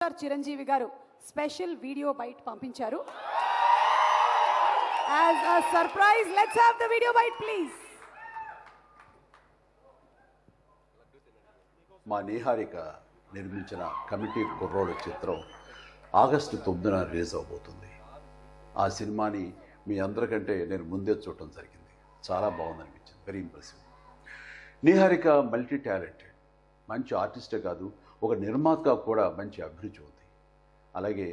చిరంజీవి గారు special video byte పంపించారు. As a surprise, let's have the video bite, please. మా నీహారిక నిర్మించిన కమిటీ కుర్రోడు చిత్రం ఆగస్టు 9న రిలీజ్ అవబోతుంది. ఆ సినిమాని మీ అందరికంటే నేను ముందే చూడటం జరిగింది. చాలా బాగుందనిపించింది. Very impressive. Niharika multi talented, మంచి ఆర్టిస్టే కాదు, ఒక నిర్మాతగా కూడా మంచి అభిరుచి ఉంది. అలాగే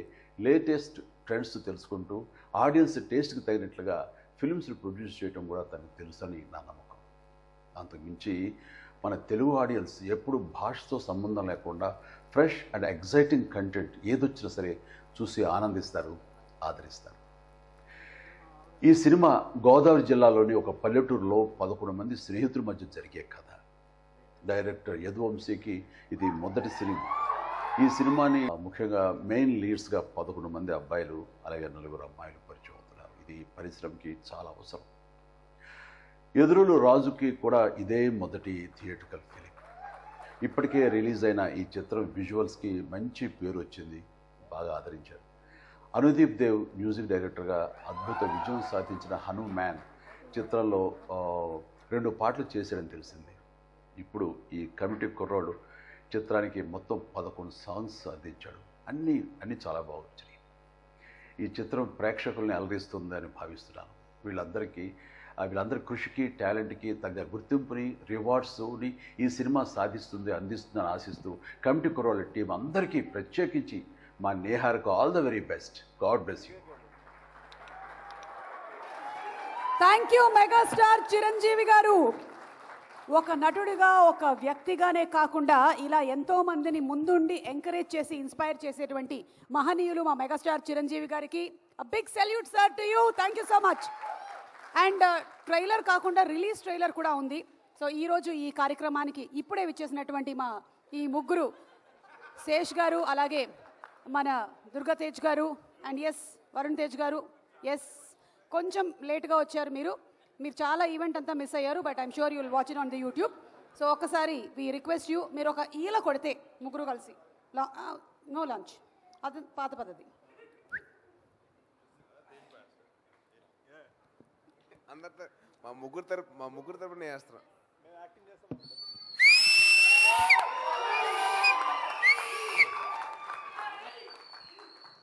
లేటెస్ట్ ట్రెండ్స్ తెలుసుకుంటూ ఆడియన్స్ టేస్ట్కి తగినట్లుగా ఫిల్మ్స్ని ప్రొడ్యూస్ చేయడం కూడా తనకు తెలుసని నా నమ్మకం. అంతకుమించి మన తెలుగు ఆడియన్స్ ఎప్పుడు భాషతో సంబంధం లేకుండా ఫ్రెష్ అండ్ ఎగ్జైటింగ్ కంటెంట్ ఏదొచ్చినా సరే చూసి ఆనందిస్తారు, ఆదరిస్తారు. ఈ సినిమా గోదావరి జిల్లాలోని ఒక పల్లెటూరులో 11 మంది స్నేహితుల మధ్య జరిగే కథ. డైరెక్టర్ యదువంశీకి ఇది మొదటి సినిమా. ఈ సినిమాని ముఖ్యంగా మెయిన్ లీడ్స్గా 11 మంది అబ్బాయిలు అలాగే 4 అమ్మాయిలు పరిచయం అవుతున్నారు. ఇది పరిశ్రమకి చాలా అవసరం. ఎదురులు రాజుకి కూడా ఇదే మొదటి థియేట్రికల్ ఫిలిం. ఇప్పటికే రిలీజ్ అయిన ఈ చిత్రం విజువల్స్కి మంచి పేరు వచ్చింది, బాగా ఆదరించారు. అనుదీప్ దేవ్ మ్యూజిక్ డైరెక్టర్గా అద్భుత విజయం సాధించిన హనుమాన్ చిత్రంలో 2 పాటలు చేశాడని తెలిసింది. ఇప్పుడు ఈ కమిటీ కుర్రోడు చిత్రానికి మొత్తం 11 సాంగ్స్ అందించాడు. అన్నీ చాలా బాగా వచ్చినాయి. ఈ చిత్రం ప్రేక్షకుల్ని అలరిస్తుందని భావిస్తున్నాను. వీళ్ళందరి కృషికి, టాలెంట్కి తగ్గ గుర్తింపుని, రివార్డ్స్ని ఈ సినిమా అందిస్తుందని ఆశిస్తూ కమిటీ కుర్రోళ్ళ టీం అందరికీ ప్రత్యేకించి మా నేహార్కు all the very best. God bless you. Thank you megastar Chiranjeevi garu. ఒక నటుడిగా, ఒక వ్యక్తిగానే కాకుండా ఇలా ఎంతో మందిని ముందుండి ఎంకరేజ్ చేసి ఇన్స్పైర్ చేసేటువంటి మహనీయులు మా మెగాస్టార్ చిరంజీవి గారికి big salute sir to you. Thank you so much. And trailer కాకుండా రిలీజ్ ట్రైలర్ కూడా ఉంది. సో ఈరోజు ఈ కార్యక్రమానికి ఇప్పుడే విచ్చేసినటువంటి మా ఈ ముగ్గురు, శేష్ గారు, అలాగే మన దుర్గాతేజ్ గారు అండ్ ఎస్ వరుణ్ తేజ్ గారు. ఎస్ కొంచెం లేట్గా వచ్చారు మీరు చాలా ఈవెంట్ అంతా మిస్ అయ్యారు, but I'm sure you will watch it on the YouTube. So ఒక్కసారి వి రిక్వెస్ట్ యూ, మీరు ఒక ఈల కొడితే ముగ్గురు కలిసి నో లంచ్, అది పాత పద్ధతి. అందరితో మా ముగ్గురు తరపున చేస్తున్నాం.